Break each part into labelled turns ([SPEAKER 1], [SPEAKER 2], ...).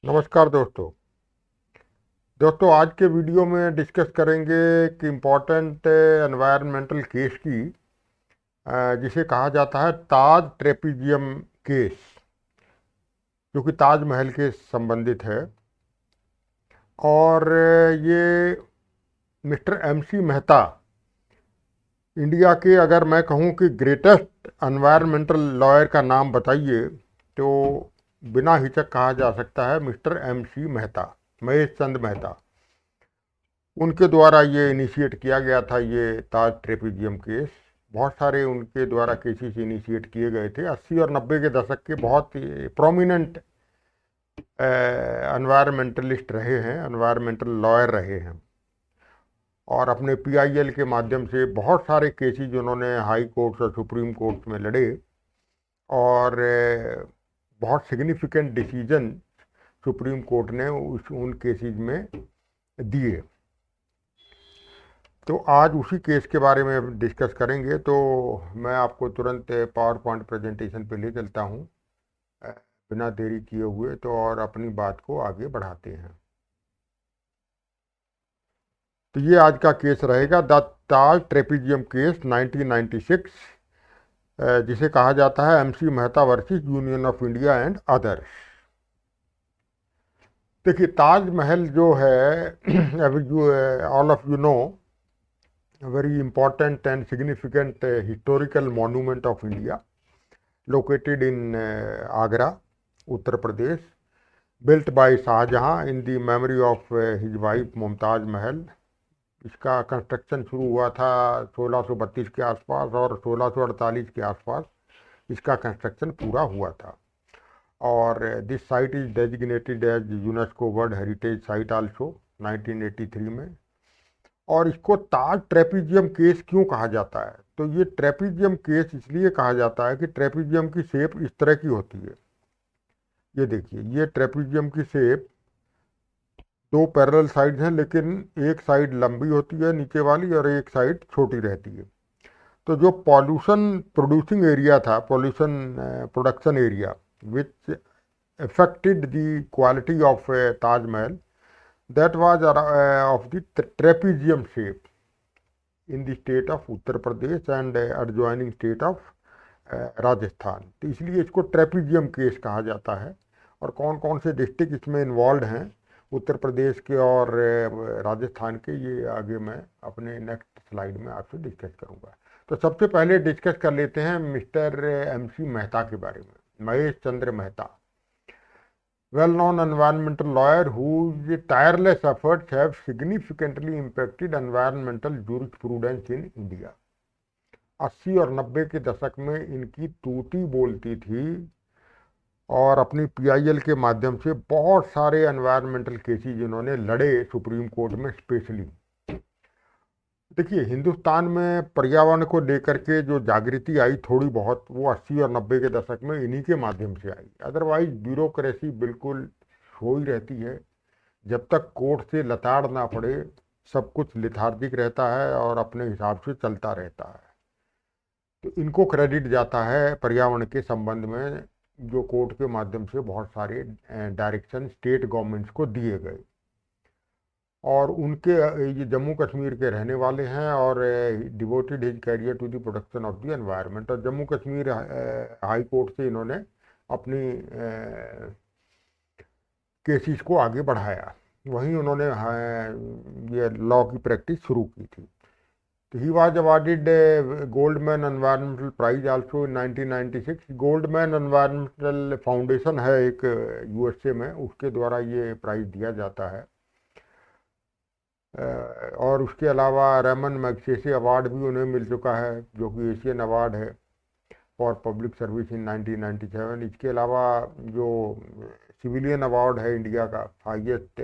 [SPEAKER 1] नमस्कार दोस्तों। आज के वीडियो में डिस्कस करेंगे कि इम्पोर्टेंट एनवायरमेंटल केस की, जिसे कहा जाता है ताज ट्रेपीजियम केस, जो कि ताजमहल के संबंधित है। और ये मिस्टर एमसी मेहता, इंडिया के अगर मैं कहूँ कि ग्रेटेस्ट एनवायरमेंटल लॉयर का नाम बताइए तो बिना हिचक कहा जा सकता है मिस्टर एमसी मेहता, महेश चंद मेहता। उनके द्वारा ये इनिशिएट किया गया था, ये ताज ट्रेपीजियम केस। बहुत सारे उनके द्वारा केसेस इनिशिएट किए गए थे। 80 और 90 के दशक के बहुत ही प्रोमिनेंट एनवायरमेंटलिस्ट रहे हैं, एनवायरमेंटल लॉयर रहे हैं। और अपने पीआईएल के माध्यम से बहुत सारे केसेस उन्होंने हाई कोर्ट्स और सुप्रीम कोर्ट में लड़े, और बहुत सिग्निफिकेंट डिसीजन सुप्रीम कोर्ट ने उन केसेस में दिए। तो आज उसी केस के बारे में डिस्कस करेंगे। तो मैं आपको तुरंत पावर पॉइंट प्रेजेंटेशन पे ले चलता हूँ बिना देरी किए हुए, तो और अपनी बात को आगे बढ़ाते हैं। तो ये आज का केस रहेगा, द ताज ट्रेपीजियम केस 1996, जिसे कहा जाता है MC Mehta versus union of India and others. देखिए, ताजमहल जो है all of you know, a very important and significant historical monument of India, located in Agra, Uttar Pradesh, built by Shah Jahan in the memory of his wife Mumtaz Mahal. इसका construction शुरू हुआ था 1632 के आसपास, और 1648 के आसपास इसका कंस्ट्रक्शन पूरा हुआ था। और this site is designated as UNESCO world heritage site also 1983 में। और इसको ताज ट्रेपीजियम केस क्यों कहा जाता है? तो ये ट्रेपीजियम केस इसलिए कहा जाता है कि ट्रेपीजियम की शेप इस तरह की होती है। ये देखिए, ये ट्रेपीजियम की शेप, दो पैरेलल साइड्स हैं, लेकिन एक साइड लंबी होती है नीचे वाली, और एक साइड छोटी रहती है। तो जो पॉल्यूशन प्रोड्यूसिंग एरिया था, pollution production area, which affected the quality of Taj Mahal, that was of the trapezium shape in the state of Uttar Pradesh and adjoining state of Rajasthan. तो इसलिए इसको ट्रेपीजियम केस कहा जाता है। और कौन कौन से डिस्ट्रिक्ट इसमें इन्वॉल्व हैं, उत्तर प्रदेश के और राजस्थान के, ये आगे मैं अपने नेक्स्ट स्लाइड में आपसे डिस्कस करूंगा। तो सबसे पहले डिस्कस कर लेते हैं मिस्टर एमसी मेहता के बारे में, Mahesh Chandra Mehta. well-known environmental lawyer whose tireless efforts have significantly impacted environmental jurisprudence in India। 80 और 90 के दशक में इनकी तूती बोलती थी, और अपनी पीआईएल के माध्यम से बहुत सारे एनवायरमेंटल केसेस इन्होंने लड़े सुप्रीम कोर्ट में स्पेशली। देखिए, हिंदुस्तान में पर्यावरण को लेकर के जो जागृति आई थोड़ी बहुत, वो 80 और 90 के दशक में इन्हीं के माध्यम से आई। अदरवाइज ब्यूरोक्रेसी बिल्कुल सो ही रहती है। जब तक कोर्ट से लताड़ ना पड़े, सब कुछ लिथार्जिक रहता है और अपने हिसाब से चलता रहता है। तो इनको क्रेडिट जाता है पर्यावरण के संबंध में, जो कोर्ट के माध्यम से बहुत सारे डायरेक्शन स्टेट गवर्नमेंट्स को दिए गए। और उनके ये जम्मू कश्मीर के रहने वाले हैं, और devoted his career to the protection of the environment. और जम्मू कश्मीर हाई कोर्ट से इन्होंने अपनी केसेस को आगे बढ़ाया। वहीं उन्होंने ये लॉ की प्रैक्टिस शुरू की थी। तो he was awarded Goldman environmental prize also in 1996। Goldman environmental foundation है एक यूएसए में, उसके द्वारा ये प्राइज दिया जाता है। और उसके अलावा रेमन मैग्सेसे अवार्ड भी उन्हें मिल चुका है, जो कि एशियन अवार्ड है फॉर पब्लिक सर्विस इन 1997। इसके अलावा जो सिविलियन अवार्ड है इंडिया का, highest,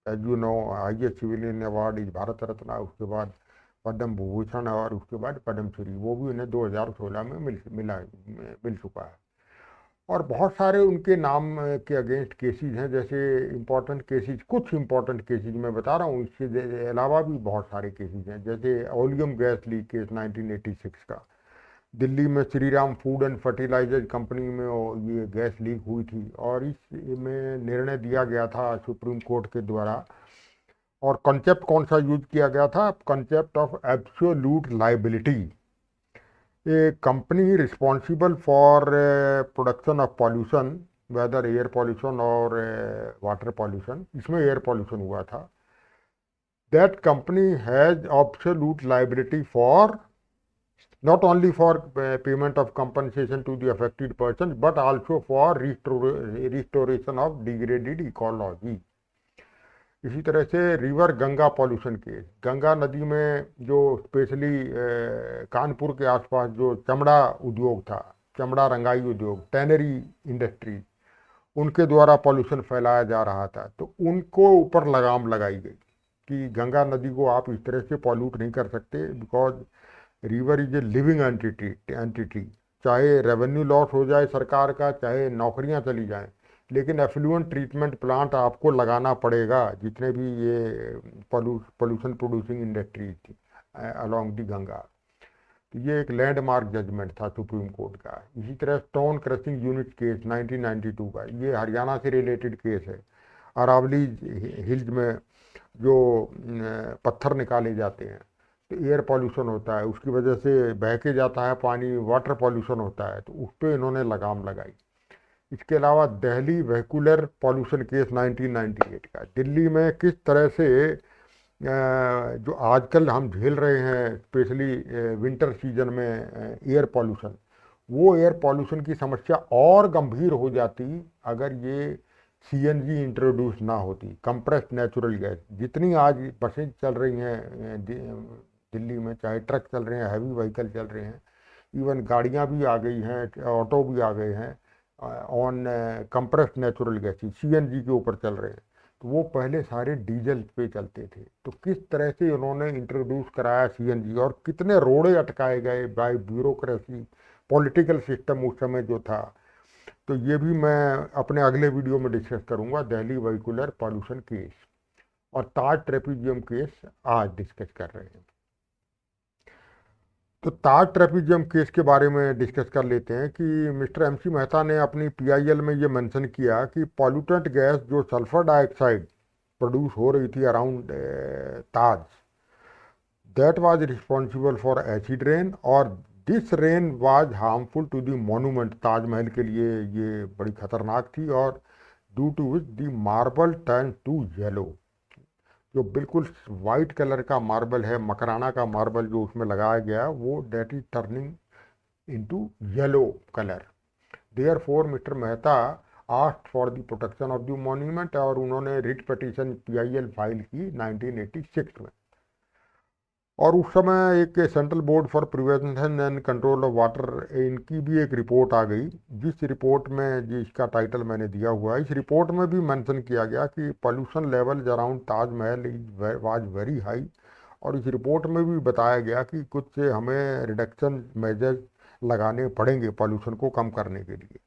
[SPEAKER 1] as you know, highest civilian award is Bharat Ratna, उसके बाद पद्म भूभूषण, और उसके बाद पद्मश्री, वो भी उन्हें 2016 में मिल चुका है। और बहुत सारे उनके नाम के अगेंस्ट केसेस हैं। जैसे इम्पोर्टेंट केसेस, कुछ इम्पोर्टेंट केसेस मैं बता रहा हूँ, इसके अलावा भी बहुत सारे केसेस हैं। जैसे ओलियम गैस लीक केस 1986 का, दिल्ली में Shriram food and fertiliser company में ये गैस लीक हुई थी और इसमें निर्णय दिया गया था सुप्रीम कोर्ट के द्वारा। और कॉन्सेप्ट कौन सा यूज किया गया था? Concept of absolute liability. A company responsible for production of pollution, whether air pollution और वाटर पॉल्यूशन, इसमें एयर पॉल्यूशन हुआ था, that company has absolute liability for not only for payment of compensation to the affected persons but also for restoration of degraded ecology। इसी तरह से river Ganga pollution case, Ganga नदी में जो स्पेशली कानपुर के आसपास जो चमड़ा उद्योग था, चमड़ा रंगाई उद्योग, टैनरी इंडस्ट्री, उनके द्वारा पॉल्यूशन फैलाया जा रहा था, तो उनको ऊपर लगाम लगाई गई कि गंगा नदी को आप इस तरह से पॉल्यूट नहीं कर सकते, because river is a living entity. चाहे रेवेन्यू लॉस हो जाए सरकार का, चाहे नौकरियां चली जाएं, लेकिन एफ्लुएंट ट्रीटमेंट प्लांट आपको लगाना पड़ेगा, जितने भी ये पोल्यूशन प्रोड्यूसिंग इंडस्ट्रीज थी अलोंग दी गंगा। तो ये एक लैंडमार्क जजमेंट था सुप्रीम कोर्ट का। इसी तरह स्टोन क्रशिंग यूनिट केस 1992 का, ये हरियाणा से रिलेटेड केस है। अरावली हिल्स में जो पत्थर निकाले जाते हैं तो एयर पॉल्यूशन होता है, उसकी वजह से बह के जाता है पानी, वाटर पॉल्यूशन होता है, तो उस पर इन्होंने लगाम लगाई। इसके अलावा दिल्ली वेहिकुलर पॉल्यूशन केस 1998 का, दिल्ली में किस तरह से जो आजकल हम झेल रहे हैं स्पेशली विंटर सीजन में एयर पॉल्यूशन, वो एयर पॉल्यूशन की समस्या और गंभीर हो जाती अगर ये सीएनजी इंट्रोड्यूस ना होती, कंप्रेस्ड नेचुरल गैस। जितनी आज बसें चल रही हैं दिल्ली में, चाहे ट्रक चल रहे हैं, हैवी व्हीकल चल रहे हैं, इवन गाड़ियां भी आ गई हैं, ऑटो भी आ गए हैं on compressed natural gas, CNG के ऊपर चल रहे हैं, तो वो पहले सारे डीजल पे चलते थे। तो किस तरह से उन्होंने इंट्रोड्यूस कराया सीएनजी और कितने रोड़े अटकाए गए बाय ब्यूरोक्रेसी, पॉलिटिकल सिस्टम उस समय जो था। तो ये भी मैं अपने अगले वीडियो में डिस्कस करूंगा, दिल्ली वेहिकुलर पॉल्यूशन केस। और ताज ट्रेपेजियम केस आज डिस्कस कर रहे हैं। तो ताज ट्रेपेजियम केस के बारे में डिस्कस कर लेते हैं कि मिस्टर एमसी मेहता ने अपनी पीआईएल में ये मेंशन किया कि पॉल्यूटेंट गैस जो सल्फर डाइऑक्साइड प्रोड्यूस हो रही थी around Taj, that was responsible for acid rain, और this rain was harmful to the monument. Taj Mahal के लिए ये बड़ी खतरनाक थी, और due to which the marble turn to yellow, जो बिल्कुल वाइट कलर का मार्बल है, मकराना का मार्बल जो उसमें लगाया गया, वो that is turning into yellow colour. There for mister Mehta asked for the protection of the monument, और उन्होंने रिट पिटीशन पीआईएल फाइल की 1986 में। और उस समय एक central board for prevention and control of water, इनकी भी एक रिपोर्ट आ गई, जिस रिपोर्ट में जिसका टाइटल मैंने दिया हुआ है, इस रिपोर्ट में भी मेंशन किया गया कि pollution level around Taj Mahal was very high. और इस रिपोर्ट में भी बताया गया कि कुछ हमें रिडक्शन मेजर्स लगाने पड़ेंगे पॉल्यूशन को कम करने के लिए।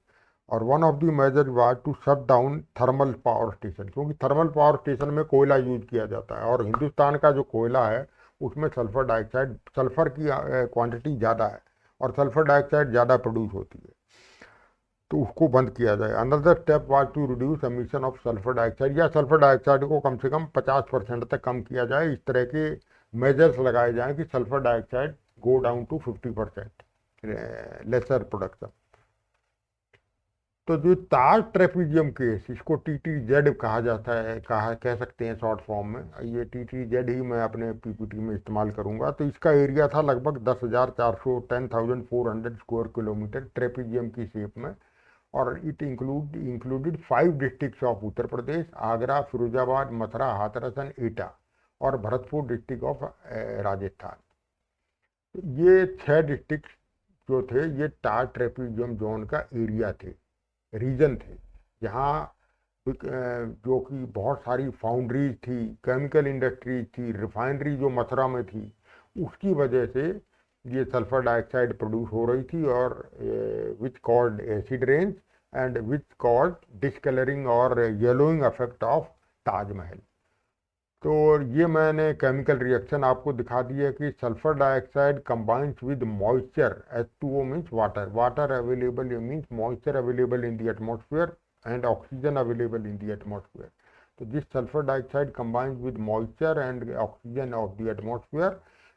[SPEAKER 1] और one of the major was to shut down thermal power station, क्योंकि थर्मल पावर स्टेशन में कोयला यूज किया जाता है, और हिंदुस्तान का जो कोयला है उसमें सल्फर डाइऑक्साइड, सल्फर की क्वांटिटी ज़्यादा है और सल्फर डाइऑक्साइड ज़्यादा प्रोड्यूस होती है, तो उसको बंद किया जाए। Another step was to reduce emission of sulphur dioxide, या सल्फर डाइऑक्साइड को कम से कम 50% तक कम किया जाए। इस तरह के मेजर्स लगाए जाएं कि sulphur dioxide go down to 50% lesser production. तो जो ताज ट्रेपेजियम केस, इसको TTZ कहा जाता है, कह सकते हैं शॉर्ट फॉर्म में, ये TTZ ही मैं अपने पीपीटी में इस्तेमाल करूंगा। तो इसका एरिया था लगभग 10,410,400 स्क्वायर किलोमीटर ट्रेपेजियम की शेप में, और it included 5 districts of Uttar Pradesh, Agra, Firozabad, Mathura, Hathras and एटा, और भरतपुर डिस्ट्रिक्ट ऑफ राजस्थान। ये 6 डिस्ट्रिक्ट जो थे ये ताज ट्रेपेजियम जोन का एरिया थे, रीजन थे, जहाँ जो कि बहुत सारी फाउंड्रीज थी, केमिकल इंडस्ट्रीज थी, रिफाइनरी जो मथुरा में थी, उसकी वजह से ये सल्फर डाइऑक्साइड प्रोड्यूस हो रही थी, और which called acid rains and which called discolouring और येलोइंग इफेक्ट ऑफ ताजमहल। तो ये मैंने केमिकल रिएक्शन आपको दिखा दी है कि sulphur dioxide combines with moisture, H2O means water, water available means moisture available in the atmosphere and oxygen available in the atmosphere. So this sulfur dioxide combines with moisture and oxygen of the atmosphere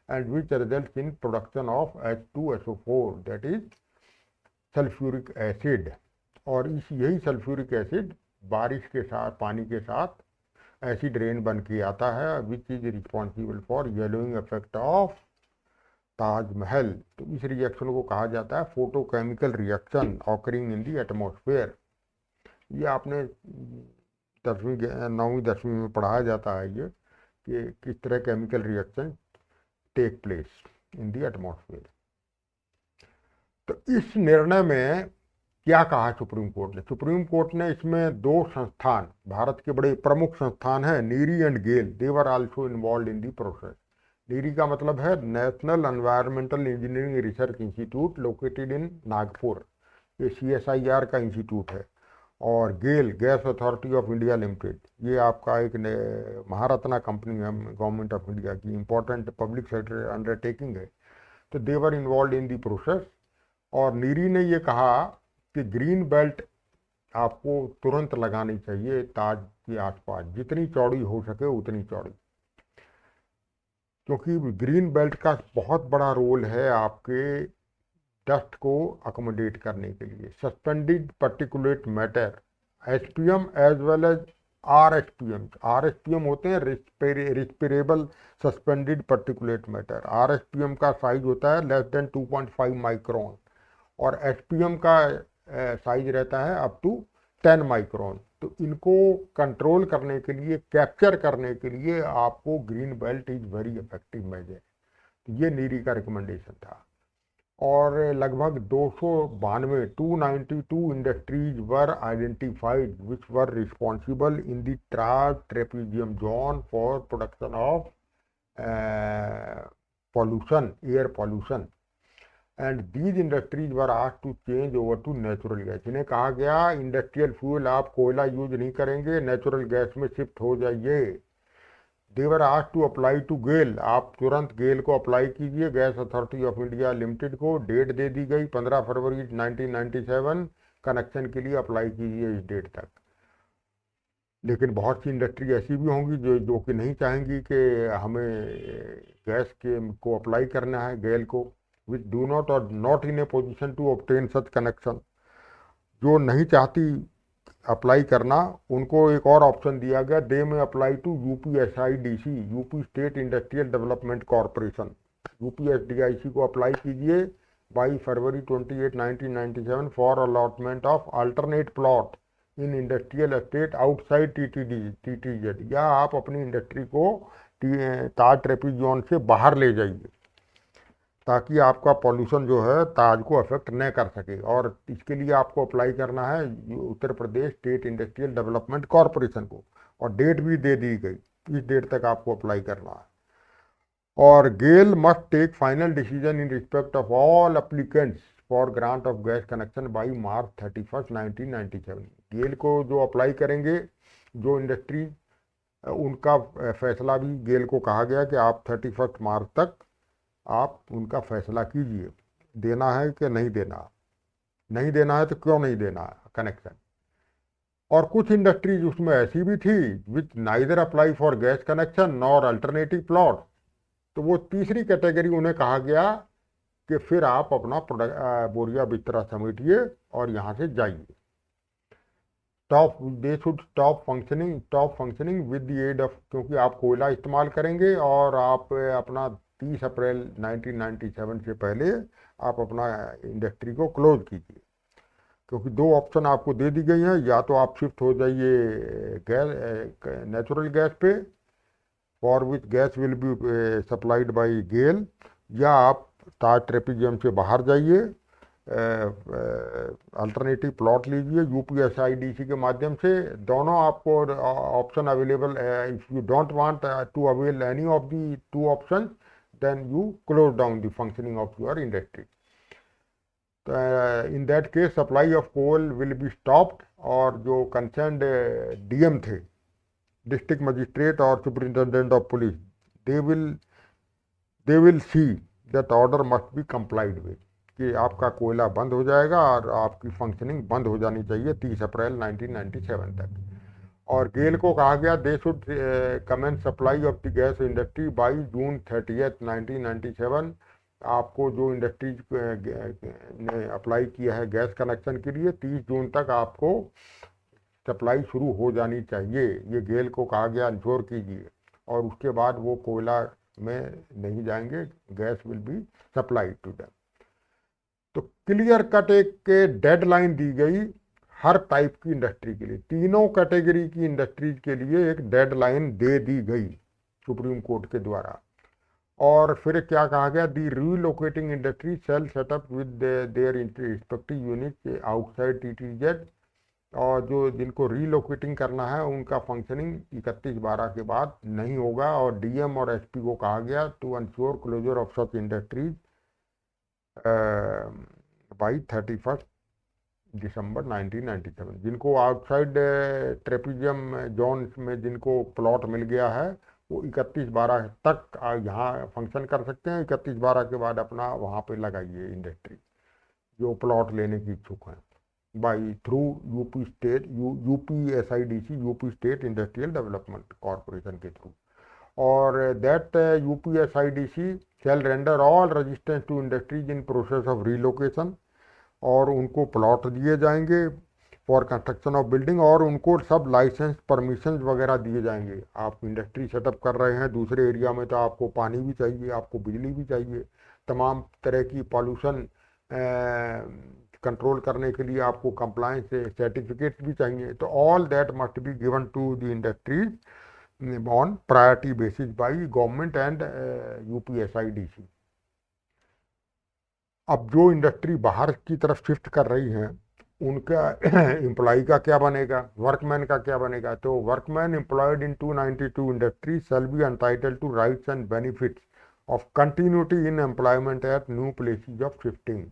[SPEAKER 1] and which results in production of H2SO4, that is sulphuric acid. और यही sulphuric acid बारिश के साथ, पानी के साथ acid rain बन के आता है, which is responsible for yellowing effect of Taj Mahal. तो इस रिएक्शन को कहा जाता है photochemical reaction occurring in the atmosphere. ये आपने 9वीं-10वीं में पढ़ाया जाता है ये कि किस तरह chemical reaction take place in the atmosphere. तो इस निर्णय में क्या कहा सुप्रीम कोर्ट ने? सुप्रीम कोर्ट ने इसमें दो संस्थान, भारत के बड़े प्रमुख संस्थान हैं NEERI and GAIL, they were also involve in the process. NEERI का मतलब है national environmental engineering research institute located in Nagpur, ये CSIR का इंस्टीट्यूट है. और GAIL, gas authority of India limited, ये आपका एक महारत्ना कंपनी है गवर्नमेंट ऑफ इंडिया की, इंपॉर्टेंट पब्लिक सेक्टर अंडरटेकिंग है. तो दे वर इन्वॉल्व इन दी प्रोसेस. और नीरी ने ये कहा कि ग्रीन बेल्ट आपको तुरंत लगानी चाहिए ताज के आसपास, जितनी चौड़ी हो सके उतनी चौड़ी, क्योंकि ग्रीन बेल्ट का बहुत बड़ा रोल है आपके डस्ट को अकोमोडेट करने के लिए. Suspended particulate matter SPM as well as RSPM होते हैं respirable suspended particulate matter. RSPM का साइज होता है लेस देन 2.5 माइक्रोन और SPM का साइज रहता है अप टू 10 माइक्रोन. तो इनको कंट्रोल करने के लिए, कैप्चर करने के लिए आपको green belt is very effective measure. ये नीरी का रिकमेंडेशन था. और लगभग 292 industries were identified which were responsible in the Taj trapezium zone for production of pollution, air pollution, and these industries were asked to change over to natural gas. इन्हें कहा गया industrial fuel आप कोयला यूज नहीं करेंगे, नेचुरल गैस में shift हो जाइए. They were asked to apply to GAIL, आप तुरंत गेल को अप्लाई कीजिए, gas authority of India limited को. डेट दे दी गई 15 फरवरी 1997, कनेक्शन के लिए अप्लाई कीजिए इस डेट तक. लेकिन बहुत सी इंडस्ट्री ऐसी भी होंगी जो कि नहीं चाहेंगी कि हमें गैस के को अप्लाई करना है गेल को, विच डू नॉट और not in a position to obtain such connection. जो नहीं चाहती अप्लाई करना, उनको एक और ऑप्शन दिया गया, they may apply to UPSIDC, UP state industrial development corporation. UPSDIC को अप्लाई कीजिए by February 28, 1997 for allotment of alternate plot in industrial estate outside TTZ, या आप अपनी इंडस्ट्री को ताज ट्रैफिक जोन से बाहर ले जाइए ताकि आपका पॉल्यूशन जो है ताज को अफेक्ट न कर सके. और इसके लिए आपको अप्लाई करना है Uttar Pradesh state industrial development corporation को, और डेट भी दे दी गई, इस डेट तक आपको अप्लाई करना है. और GAIL must take final decision in respect of all applicants for grant of gas connection by March 31, 1997. GAIL को जो अप्लाई करेंगे, जो इंडस्ट्री, उनका फैसला भी गेल को कहा गया कि आप 31 मार्च तक आप उनका फैसला कीजिए, देना है कि नहीं देना. नहीं देना है तो क्यों नहीं देना है कनेक्शन. और कुछ इंडस्ट्रीज उसमें ऐसी भी थी which neither apply for gas connection nor alternative plot. तो वो तीसरी कैटेगरी उन्हें कहा गया कि फिर आप अपना बोरिया बिस्तरा समेटिए और यहाँ से जाइए. They should stop functioning with the aid of, क्योंकि आप कोयला इस्तेमाल करेंगे और आप अपना 30 अप्रैल 1997 से पहले आप अपना इंडस्ट्री को क्लोज कीजिए. क्योंकि दो ऑप्शन आपको दे दी गई हैं, या तो आप शिफ्ट हो जाइए गैस नेचुरल गैस पे for which gas will be supplied by GAIL, या आप ताज ट्रेपेजियम से बाहर जाइए, अल्टरनेटिव प्लॉट लीजिए UPSIDC के माध्यम से. दोनों आपको option available. If you don't want to avail any of the two option, then you close down the functioning of your industry. In that case supply of coal will be stopped. और जो concerned DM थे, district magistrate or superintendent of police, they will see that order must be complied with, कि आपका कोयला बंद हो जाएगा और आपकी फंक्शनिंग बंद हो जानी चाहिए 30 अप्रैल 1997 तक। और गेल को कहा गया they should commence supply of the gas industry by June 30 1997। आपको जो इंडस्ट्रीज ने अप्लाई किया है गैस कनेक्शन के लिए 30 जून तक आपको सप्लाई शुरू हो जानी चाहिए, ये गेल को कहा गया इंश्योर कीजिए। और उसके बाद वो कोयला में नहीं जाएंगे, gas will be supply to them. तो क्लियर कट एक डेडलाइन दी गई हर टाइप की इंडस्ट्री के लिए, तीनों कैटेगरी की इंडस्ट्रीज के लिए एक डेडलाइन दे दी गई सुप्रीम कोर्ट के द्वारा। और फिर क्या कहा गया, the relocating industry shall set up with their respective unit outside TTZ. और जो जिनको रीलोकेटिंग करना है उनका फंक्शनिंग 31/12 के बाद नहीं होगा। और डीएम और एसपी को कहा गया to ensure closure of such industries by 31 December 1997। जिनको आउटसाइड ट्रेपेजियम जोन में जिनको प्लॉट मिल गया है वो 31/12 तक यहाँ फंक्शन कर सकते हैं। 31/12 के बाद अपना वहाँ पे लगाइए इंडस्ट्री जो प्लॉट लेने की इच्छुक हैं, by through UP state UPSIDC UP state industrial development corporation के थ्रू। और that UPSIDC shall render all resistance to industries in process of relocation. और उनको प्लॉट दिए जाएंगे फॉर कंस्ट्रक्शन ऑफ बिल्डिंग, और उनको सब लाइसेंस परमिशन वगैरह दिए जाएंगे। आप इंडस्ट्री सेटअप कर रहे हैं दूसरे एरिया में तो आपको पानी भी चाहिए, आपको बिजली भी चाहिए, तमाम तरह की पॉल्यूशन कंट्रोल करने के लिए आपको कंप्लायंस सर्टिफिकेट भी चाहिए। तो all that must be given to the industries on priority basis by government and UPSIDC। अब जो इंडस्ट्री बाहर की तरफ शिफ्ट कर रही हैं उनका एम्प्लॉय का क्या बनेगा, वर्कमैन का क्या बनेगा। तो workman employed in 292 industry shall be entitled to rights and benefits of continuity in employment at new places of shifting.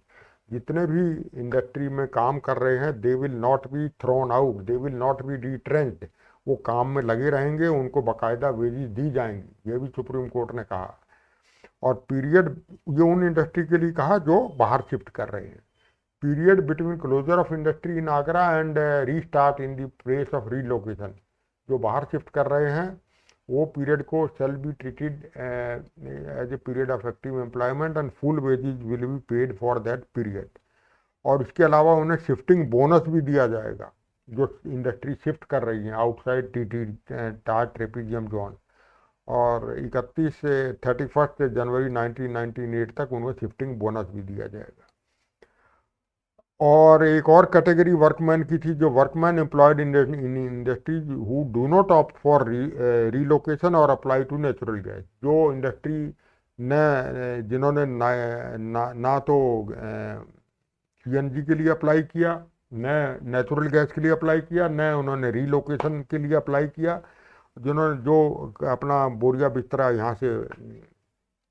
[SPEAKER 1] जितने भी इंडस्ट्री में काम कर रहे हैं they will not be thrown out, they will not be retrenched, वो काम में लगे रहेंगे, उनको बाकायदा वेजेस दी जाएंगी, ये भी सुप्रीम कोर्ट ने कहा। और पीरियड ये उन इंडस्ट्री के लिए कहा जो बाहर शिफ्ट कर रहे हैं। Period between closure of industry in Agra and restart in the place of relocation, जो बाहर शिफ्ट कर रहे हैं वो पीरियड को shall be treated as a period of active employment and full wages will be paid for that period. और इसके अलावा उन्हें शिफ्टिंग बोनस भी दिया जाएगा जो इंडस्ट्री शिफ्ट कर रही है आउटसाइड टाज ट्रेपेजियम जोन। और 31 जनवरी 1998 तक उनको शिफ्टिंग बोनस भी दिया जाएगा। और एक और कैटेगरी वर्कमैन की थी, जो workman employed in industries who do not opt for relocation और अप्लाई टू नेचुरल गैस। जो इंडस्ट्री ने जिन्होंने ना तो CNG के लिए अप्लाई किया, न नेचुरल गैस के लिए अप्लाई किया, न उन्होंने रीलोकेशन के लिए अप्लाई किया, जिन्होंने जो अपना बोरिया बिस्तरा यहाँ से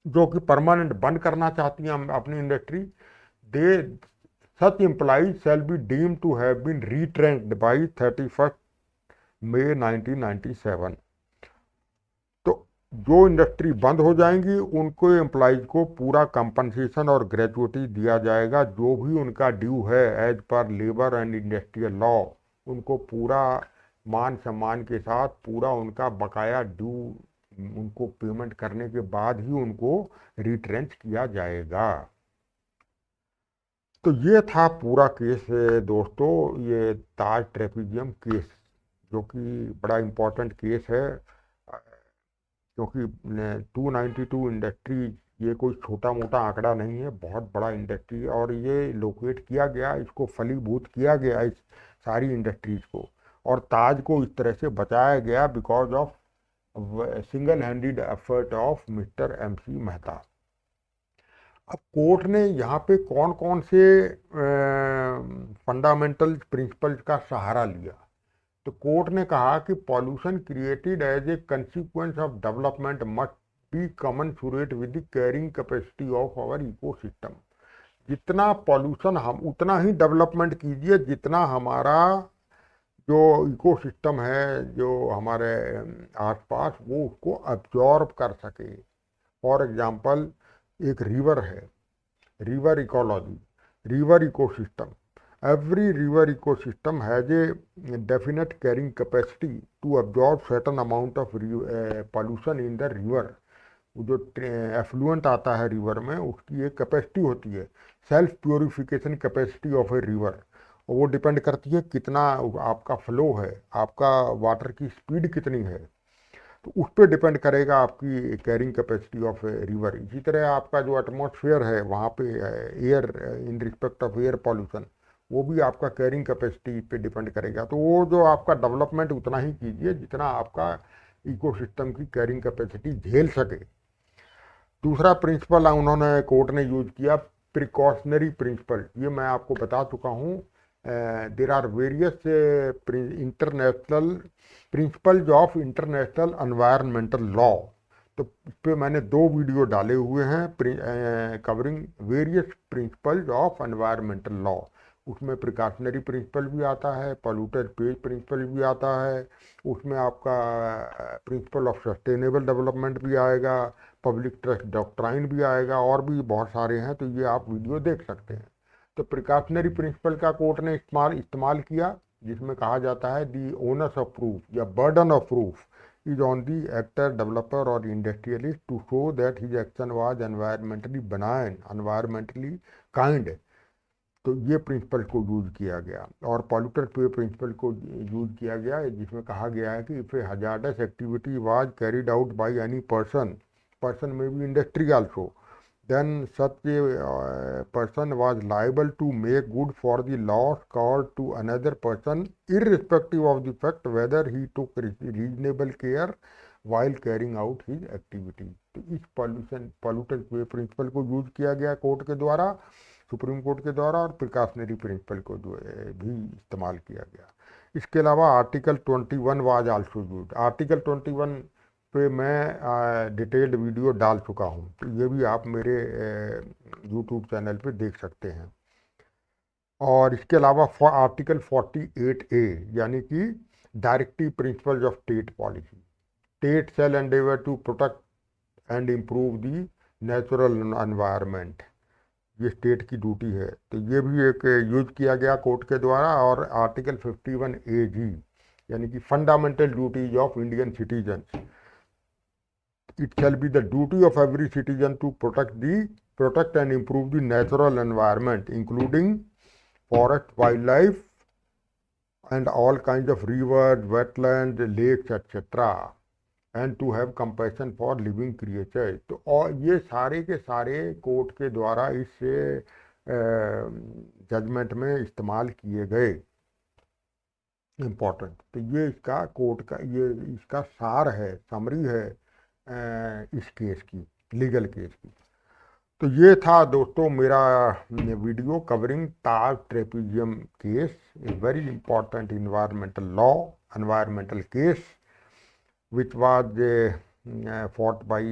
[SPEAKER 1] जो कि परमानेंट बंद करना चाहती हैं अपनी industry, they such employees shall be deemed to have been retrenched by 31 मई 1997। तो जो इंडस्ट्री बंद हो जाएंगी उनको एम्प्लॉयज को पूरा कंपनसेशन और ग्रेजुएटी दिया जाएगा, जो भी उनका ड्यू है as per labour and industrial law, उनको पूरा मान सम्मान के साथ पूरा उनका बकाया ड्यू उनको पेमेंट करने के बाद ही उनको रिट्रेंच किया जाएगा। तो ये था पूरा केस दोस्तों, ये ताज ट्रेपेजियम केस, जो कि बड़ा इम्पोर्टेंट केस है क्योंकि 292 इंडस्ट्री ये कोई छोटा मोटा आंकड़ा नहीं है, बहुत बड़ा इंडस्ट्री। और ये लोकेट किया गया, इसको फलीभूत किया गया इस सारी इंडस्ट्रीज को, और ताज को इस तरह से बचाया गया because of single handed effort of mister MC Mehta. अब कोर्ट ने यहाँ पे कौन कौन से फंडामेंटल प्रिंसिपल्स का सहारा लिया। तो कोर्ट ने कहा कि pollution created as a consequence of development must be commensurate with the carrying capacity of our ecosystem. जितना पॉल्यूशन हम उतना ही डेवलपमेंट कीजिए जितना हमारा जो इकोसिस्टम है जो हमारे आसपास वो उसको अब्जॉर्ब कर सके। फॉर एग्जांपल एक रिवर है, river ecology, river ecosystem. Every river ecosystem has a definite carrying capacity to absorb certain amount of pollution in the river. जो एफ्लुएंट आता है रिवर में उसकी एक कैपेसिटी होती है, self purification capacity of a river, और वो डिपेंड करती है कितना आपका फ्लो है, आपका वाटर की स्पीड कितनी है, तो उस पर डिपेंड करेगा आपकी कैरिंग कैपेसिटी ऑफ रिवर। इसी तरह आपका जो एटमॉस्फेयर है वहाँ पे air, in respect of air pollution, वो भी आपका कैरिंग कैपेसिटी पे डिपेंड करेगा। तो वो जो आपका डेवलपमेंट उतना ही कीजिए जितना आपका इकोसिस्टम की कैरिंग कैपेसिटी झेल सके। दूसरा प्रिंसिपल उन्होंने कोर्ट ने यूज किया, प्रिकॉशनरी प्रिंसिपल। ये मैं आपको बता चुका हूँ। There are various international principles of international environmental law. तो इस पर मैंने 2 वीडियो डाले हुए हैं covering various principles of environmental law. उसमें प्रिकॉशनरी प्रिंसिपल भी आता है, पॉल्यूटर पेज प्रिंसिपल भी आता है, उसमें आपका प्रिंसिपल ऑफ सस्टेनेबल डेवलपमेंट भी आएगा, पब्लिक ट्रस्ट डॉक्ट्राइन भी आएगा, और भी बहुत सारे हैं। तो ये आप वीडियो देख सकते हैं। तो प्रिकॉशनरी प्रिंसिपल का कोर्ट ने इस्तेमाल किया, जिसमें कहा जाता है दी ओनस ऑफ प्रूफ या burden of proof is on the actor, developer और industrialist to show that his action was environmentally benign, environmentally kind. तो ये प्रिंसिपल को यूज किया गया। और पॉल्यूटर पे प्रिंसिपल को यूज किया गया, जिसमें कहा गया है कि if A hazardous activity was carried out by any person, person में भी industry also, then such a person was liable to make good for the loss caused to another person irrespective of the fact whether he took reasonable care while carrying out his activity। तो इस polluter principal को use किया गया court के द्वारा, supreme court के द्वारा, और प्रिकॉशनरी प्रिंसिपल को जो है भी इस्तेमाल किया गया। इसके अलावा article 21 was also use. Article 21 पे मैं डिटेल्ड वीडियो डाल चुका हूँ, तो ये भी आप मेरे यूट्यूब चैनल पे देख सकते हैं। और इसके अलावा आर्टिकल 48A यानी कि directive principles of state policy, state shall endeavour to protect and improve the natural environment, ये स्टेट की ड्यूटी है। तो ये भी एक यूज किया गया कोर्ट के द्वारा। और आर्टिकल 51AG यानी कि fundamental duties of Indian citizens, it shall be the duty of every citizen to protect and improve the natural environment, including forest, wildlife, and all kinds of rivers, wetlands, lakes, etc., and to have compassion for living creatures। तो और ये सारे के सारे court के द्वारा इस judgement में इस्तेमाल किए गए, इम्पोर्टेंट। तो ये इसका कोर्ट का ये इसका सार है, समरी है इस केस की, लीगल केस की। तो ये था दोस्तों मेरा video covering Taj trapezium case, a very important environmental law, environmental case which was fought by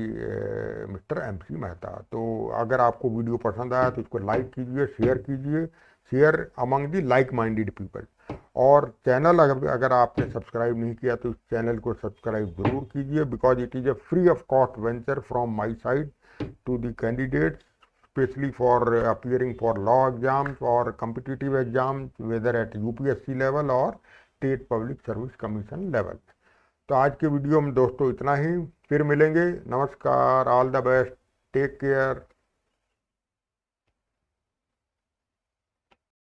[SPEAKER 1] mister MC Mehta. तो अगर आपको वीडियो पसंद आया तो इसको लाइक कीजिए, शेयर कीजिए, share among the like minded people. और चैनल अगर आपने सब्सक्राइब नहीं किया तो इस चैनल को सब्सक्राइब जरूर कीजिए, because it is a free of cost venture from my side to the candidates, specially for appearing for law exams और competitive exams, whether at UPSC level और state public service commission level. तो आज के video में दोस्तों इतना ही, फिर मिलेंगे। नमस्कार, all the best, take care.